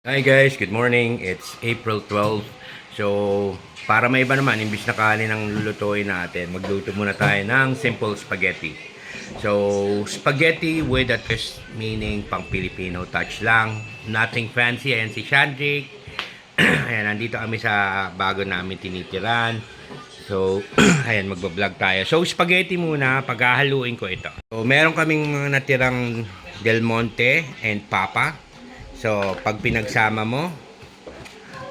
Hi guys, good morning. It's April 12. So, para may iba naman, imbis na kanin ang lulutuin natin, magluto muna tayo ng simple spaghetti. So, spaghetti with a twist, meaning pang Filipino touch lang. Nothing fancy. Ayan si Shandrik. Ayan, nandito kami sa bago namin tinitiran. So, ayan, magbablog tayo. So, spaghetti muna, paghahaluin ko ito. So, meron kaming mga natirang Del Monte and Papa. So, pag pinagsama mo,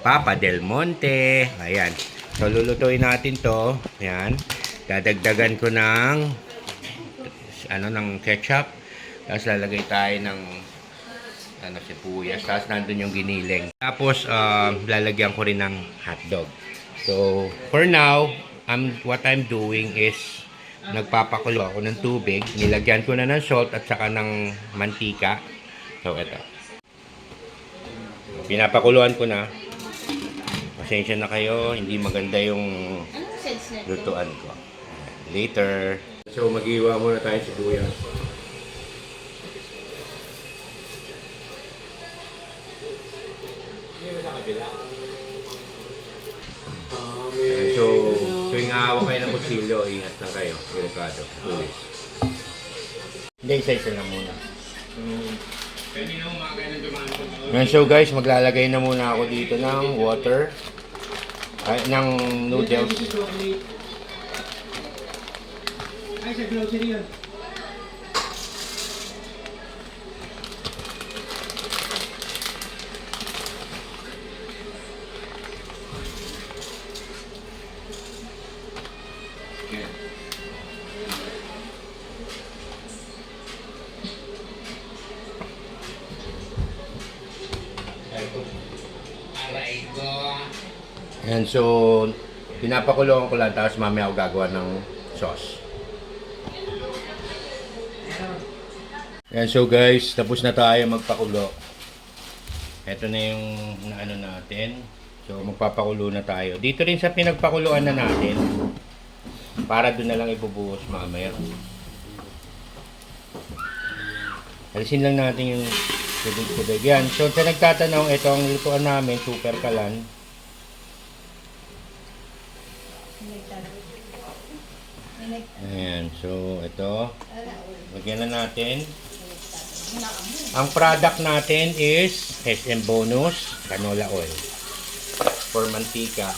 Papa Del Monte. Ayan. So, lulutuin natin to. Ayan. Dadagdagan ko ng ketchup. Tapos, lalagay tayo ng sibuyas. Tapos, nandun yung giniling. Tapos, lalagyan ko rin ng hotdog. So, for now, what I'm doing is nagpapakulo ako ng tubig. Nilagyan ko na ng salt at saka ng mantika. So, ito. Pinapakuluan ko na. Pasensya na kayo, hindi maganda yung lutuan ko. Later. So, mag-iwa muna tayo sibuyas. So, tuwing hawak kayo ng kutsilyo, ingat na kayo. Delikado. Tulis. Hindi, isa-isa lang muna. So guys, maglalagay na muna ako dito ng water. Ng noodles. Ay, sa grocery yun. And so, pinapakulong ko lang tapos mamaya ako gagawa ng sauce. And so guys, tapos na tayo magpakulo. Ito na yung ano natin. So, magpapakulo na tayo. Dito rin sa pinagpakuluan na natin. Para doon na lang ibubuhos mamaya. Alisin lang natin yung tubig-tubig. Yan. So, sa nagtatanong, ito ang lutuan namin, super kalan. Ayan, so ito, lagyan na natin. Ang product natin is SM Bonus Canola Oil for mantika.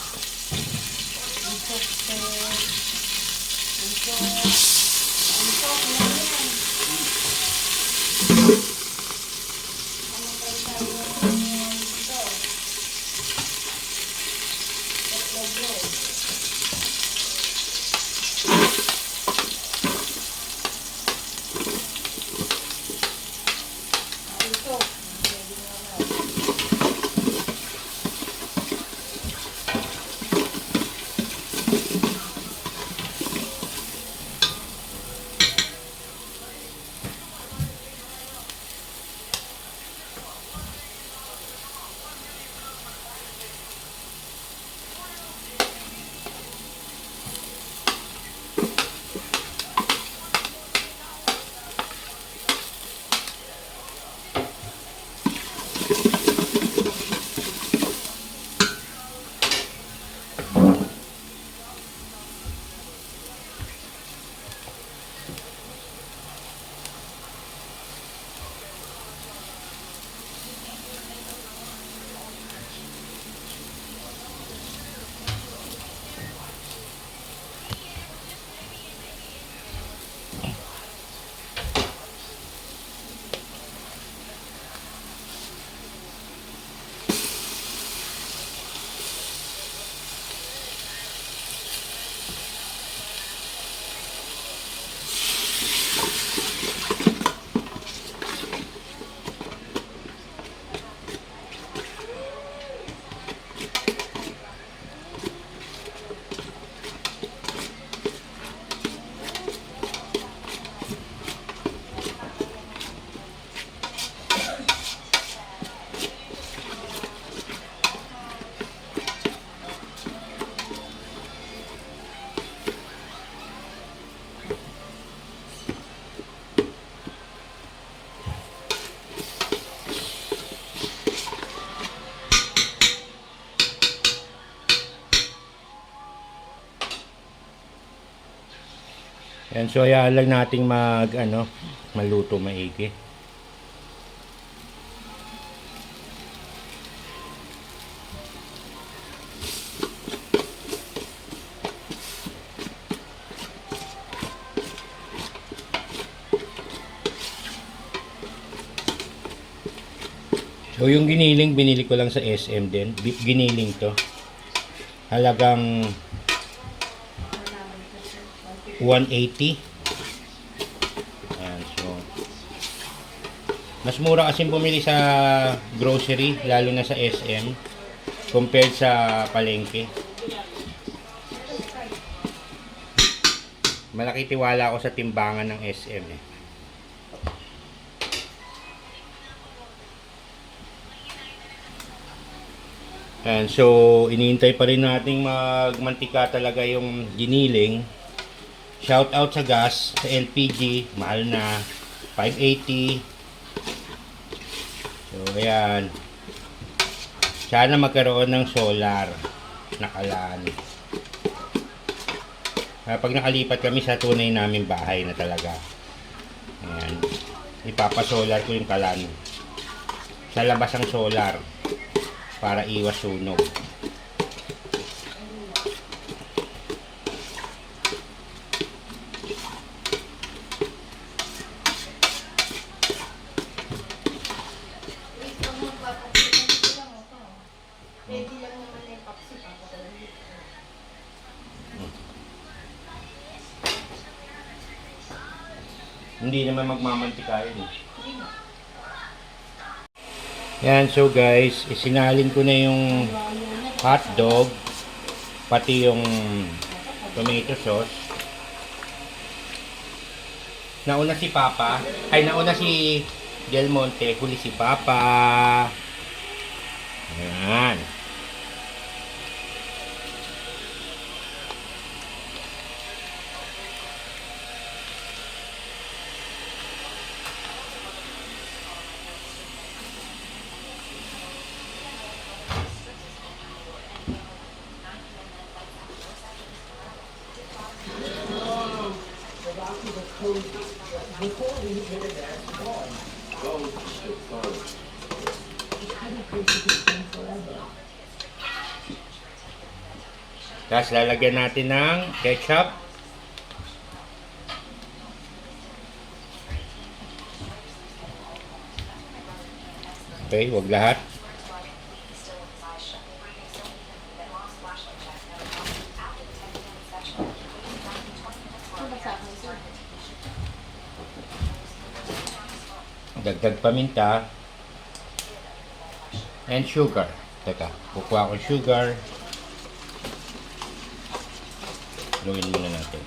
Yan, so hayaan lang nating maluto maigi. So yung giniling binili ko lang sa SM din. Beef giniling to. Halagang 180. Ayan, so mas mura kasi bumili sa grocery, lalo na sa SM compared sa palengke. Malaki tiwala ako sa timbangan ng SM eh. And so, iniintay pa rin nating magmantika talaga yung giniling. Shout out sa gas, sa LPG, mahal na, 580. So, ayan. Sana magkaroon ng solar na kalan. Pag nakalipat kami sa tunay namin bahay na talaga. Ayan. Ipapasolar ko yung kalan. Sa labas ang solar. Para iwas sunog. Hindi naman magmamantika yun. Yan, so guys, isinalin ko na yung hotdog, pati yung tomato sauce. Nauna si Papa, nauna si Del Monte, huli si Papa. Ayan. Tapos lalagyan natin ng ketchup. Okay, wag lahat. Dagdag paminta. And sugar. Teka, kukuha ko sugar. Luin muna natin.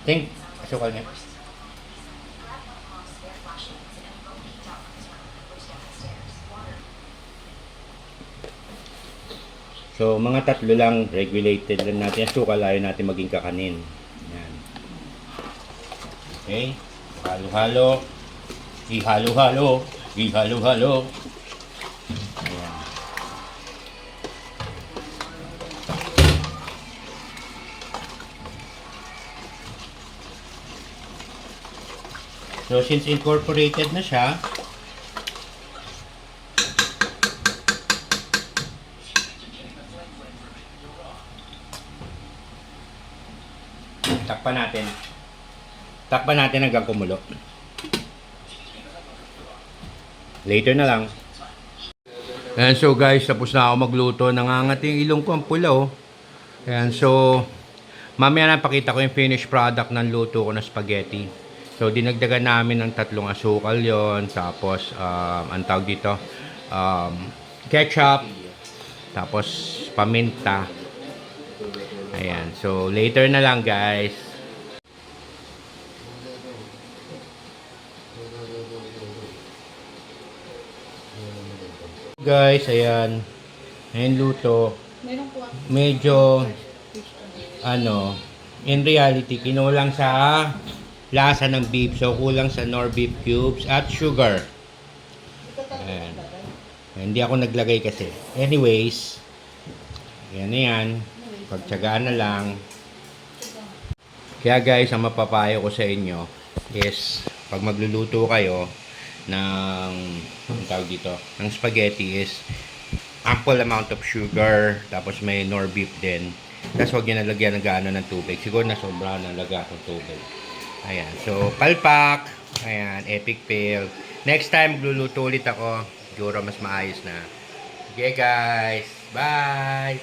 Ting, asukal niya. So, mga tatlo lang, regulated lang natin. Asukal, ayaw natin maging kakanin. Yan. Okay. Halo-halo. Ihalo-halo. Ihalo-halo. Ayan. So, since incorporated na siya, takpan natin. Takpan natin hanggang kumulo. Later na lang. And so guys, tapos na ako magluto. Nangangati yung ilong ko, ang pula oh. Ayan, so mamaya na pakita ko yung finished product ng luto ko na spaghetti. So dinagdagan namin ng 3 asukal yon. Tapos ang tawag dito, ketchup. Tapos paminta. Ayan, so later na lang guys. Guys, ayan. Ngayon luto, Meron po ako. medyo, ano, in reality, kinulang sa lasa ng beef. So, kulang sa nor beef cubes at sugar. Ayan. Hindi ako naglagay kasi. Anyways, yan na yan. Pagtsagaan na lang. Kaya guys, ang mapapayo ko sa inyo is pag magluluto kayo ng ang tawag dito, ng spaghetti is ample amount of sugar, tapos may nor beef din. Tapos huwag nyo nalagyan ng gaano ng tubig. Siguro na sobra na lagyan ng tubig. Ayan. So, palpak. Ayan. Epic fail. Next time, magluluto ulit ako. Siguro mas maayos na. Okay guys. Bye!